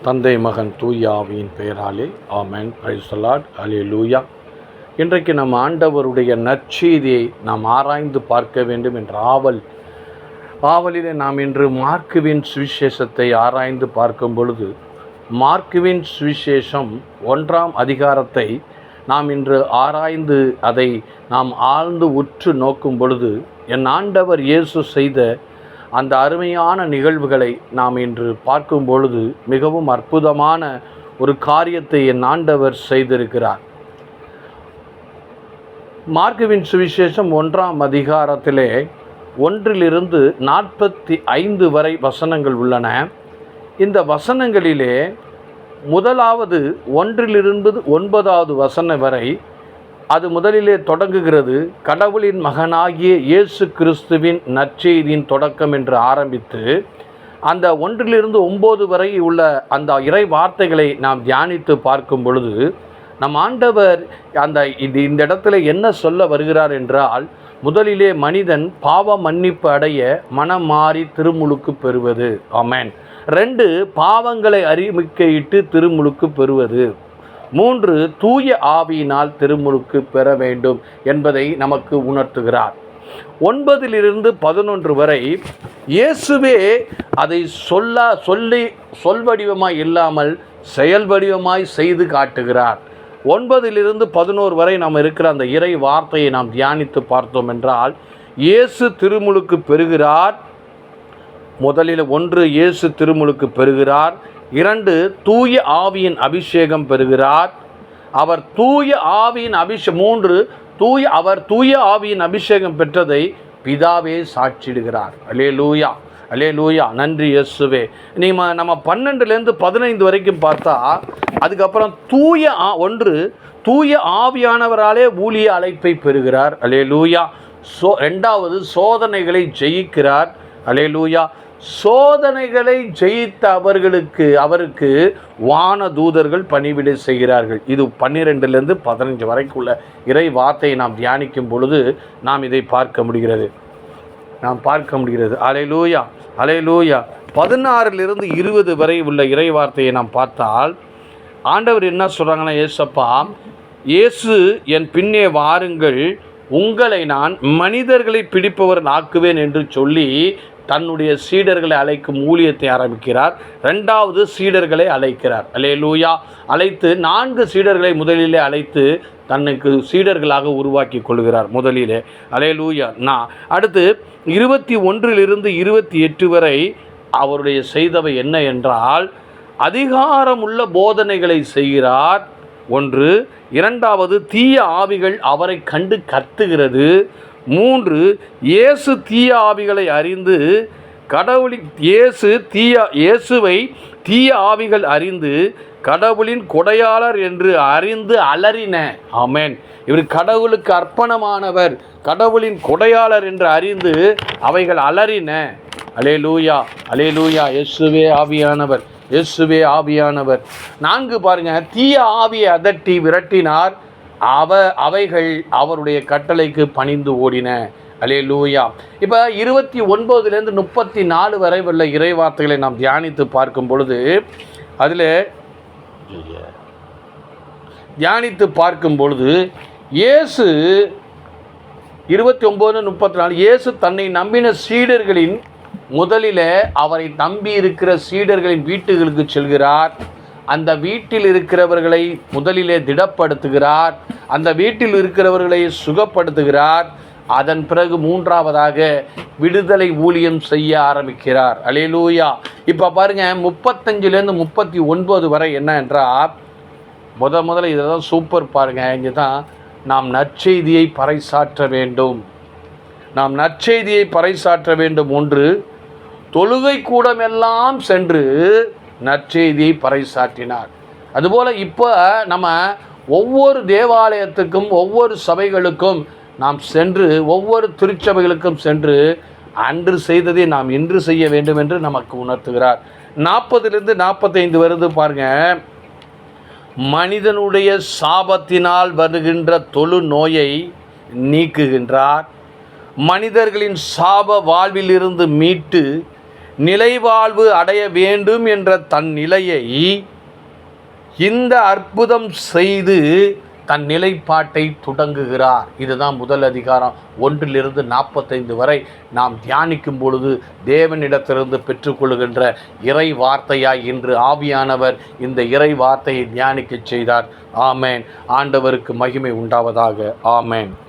தந்தை மகன் தூய ஆவியின் பெயராலே ஆமென். Praise the Lord. அல்லேலூயா. இன்றைக்கு நம் ஆண்டவருடைய நற்செய்தியை நாம் ஆராய்ந்து பார்க்க வேண்டும் என்ற ஆவலிலே நாம் இன்று மார்க்குவின் சுவிசேஷத்தை ஆராய்ந்து பார்க்கும் பொழுது, மார்க்குவின் சுவிசேஷம் 1ஆம் அதிகாரத்தை நாம் இன்று ஆராய்ந்து அதை நாம் ஆழ்ந்து உற்று நோக்கும் பொழுது, என் ஆண்டவர் இயேசு செய்த அந்த அருமையான நிகழ்வுகளை நாம் இன்று பார்க்கும் பொழுது மிகவும் அற்புதமான ஒரு காரியத்தை என் ஆண்டவர் செய்திருக்கிறார். மார்க்குவின் சுவிசேஷம் 1ஆம் அதிகாரத்திலே 1 - 45 வரை வசனங்கள் உள்ளன. இந்த வசனங்களிலே முதலாவது 1 - 9 வசனம் வரை அது முதலிலே தொடங்குகிறது. கடவுளின் மகனாகிய இயேசு கிறிஸ்துவின் நற்செய்தியின் தொடக்கம் என்று ஆரம்பித்து அந்த 1 - 9 வரை உள்ள அந்த இறை வார்த்தைகளை நாம் தியானித்து பார்க்கும் பொழுது, நம் ஆண்டவர் இந்த இடத்துல என்ன சொல்ல வருகிறார் என்றால், முதலிலே மனிதன் பாவ மன்னிப்பு அடைய மனம் மாறி திருமுழுக்கு பெறுவது. ஆமென். 2 பாவங்களை அறிக்கையிட்டு திருமுழுக்கு பெறுவது. 3 தூய ஆவியினால் திருமுழுக்கு பெற வேண்டும் என்பதை நமக்கு உணர்த்துகிறார். 9 - 11 வரை இயேசுவே அதை சொல் வடிவமாய் இல்லாமல் செயல் வடிவமாய் செய்து காட்டுகிறார். 9 - 11 வரை நாம் இருக்கிற அந்த இறை வார்த்தையை நாம் தியானித்து பார்த்தோம் என்றால், இயேசு திருமுழுக்கு பெறுகிறார். முதலில் 1 இயேசு திருமுழுக்கு பெறுகிறார். 2 தூய ஆவியின் அபிஷேகம் பெறுகிறார். அவர் தூய ஆவியின் 3 அவர் தூய ஆவியின் அபிஷேகம் பெற்றதை பிதாவே சாட்சிடுகிறார். அல்லேலூயா, அல்லேலூயா. நன்றி இயேசுவே. நம்ம 12 - 15 வரைக்கும் பார்த்தா, அதுக்கப்புறம் தூய ஆவியானவராலே ஊழிய அழைப்பை பெறுகிறார். அல்லேலூயா. 2வது சோதனைகளை ஜெயிக்கிறார். அல்லேலூயா. சோதனைகளை ஜெயித்த அவருக்கு வான தூதர்கள் பணிவிடை செய்கிறார்கள். இது 12 - 15 வரைக்குள்ள இறை வார்த்தையை நாம் தியானிக்கும் பொழுது நாம் இதை பார்க்க முடிகிறது. அல்லேலூயா, அல்லேலூயா. 16 - 20 வரை உள்ள இறை வார்த்தையை நாம் பார்த்தால், ஆண்டவர் என்ன சொல்கிறாங்கன்னா, இயேசு என் பின்னே வாருங்கள், உங்களை நான் மனிதர்களை பிடிப்பவர் ஆக்குவேன் என்று சொல்லி தன்னுடைய சீடர்களை அழைக்கும் ஊழியத்தை ஆரம்பிக்கிறார். 2வது சீடர்களை அழைக்கிறார். அல்லேலூயா. அழைத்து 4 சீடர்களை முதலிலே அழைத்து தன்னுக்கு சீடர்களாக உருவாக்கி கொள்கிறார் முதலிலே. அல்லேலூயா. அடுத்து 21 - 28 வரை அவருடைய செய்தவை என்ன என்றால், அதிகாரமுள்ள போதனைகளை செய்கிறார். 1. 2வது தீய ஆவிகள் அவரை கண்டு கத்துகிறது. 3 இயேசு தீய ஆவிகளை அறிந்து இயேசுவை தீய ஆவிகள் அறிந்து கடவுளின் கொடையாளர் என்று அறிந்து அலறின. ஆமென். இவர் கடவுளுக்கு அர்ப்பணமானவர், கடவுளின் கொடையாளர் என்று அறிந்து அவைகள் அலறின. அல்லேலூயா, அல்லேலூயா. இயேசுவே ஆவியானவர், இயேசுவே ஆவியானவர். 4 பாருங்க, தீய ஆவியை அதட்டி விரட்டினார். அவைகள் அவருடைய கட்டளைக்கு பணிந்து ஓடின. அல்லேலூயா. இப்போ 29 - 34 வரை உள்ள இறை வார்த்தைகளை நாம் தியானித்து பார்க்கும் பொழுது, இயேசு 29 - 34 இயேசு தன்னை நம்பின சீடர்களின் முதலில் அவரை நம்பி இருக்கிற சீடர்களின் வீட்டுகளுக்கு செல்கிறார். அந்த வீட்டில் இருக்கிறவர்களை முதலிலே திடப்படுத்துகிறார். அந்த வீட்டில் இருக்கிறவர்களை சுகப்படுத்துகிறார். அதன் பிறகு 3வதாக விடுதலை ஊழியம் செய்ய ஆரம்பிக்கிறார். அல்லேலூயா. இப்போ பாருங்க, 35 - 39 வரை என்ன என்றால், முதல்ல இதெல்லாம் சூப்பர் பாருங்க. இங்கே தான் நாம் நற்செய்தியை பறைசாற்ற வேண்டும். 1 தொழுகை கூடமெல்லாம் சென்று நற்செய்தியை பறைசாற்றினார். அதுபோல் இப்போ நம்ம ஒவ்வொரு தேவாலயத்துக்கும் ஒவ்வொரு சபைகளுக்கும் நாம் சென்று, ஒவ்வொரு திருச்சபைகளுக்கும் சென்று அன்று செய்ததை நாம் இன்று செய்ய வேண்டும் என்று நமக்கு உணர்த்துகிறார். 40 - 45 வருது பாருங்க. மனிதனுடைய சாபத்தினால் வருகின்ற தொழு நோயை நீக்குகின்றார். மனிதர்களின் சாப வாழ்விலிருந்து மீட்டு நிலைவாழ்வு அடைய வேண்டும் என்ற தன் நிலையை இந்த அற்புதம் செய்து தன் நிலைப்பாட்டை தொடங்குகிறார். இதுதான் முதல் அதிகாரம் 1-45 வரை நாம் தியானிக்கும் பொழுது தேவனிடத்திலிருந்து பெற்றுக்கொள்கின்ற இறை வார்த்தையாய் இன்று ஆவியானவர் இந்த இறை வார்த்தையை தியானிக்க செய்தார். ஆமேன். ஆண்டவருக்கு மகிமை உண்டாவதாக. ஆமேன்.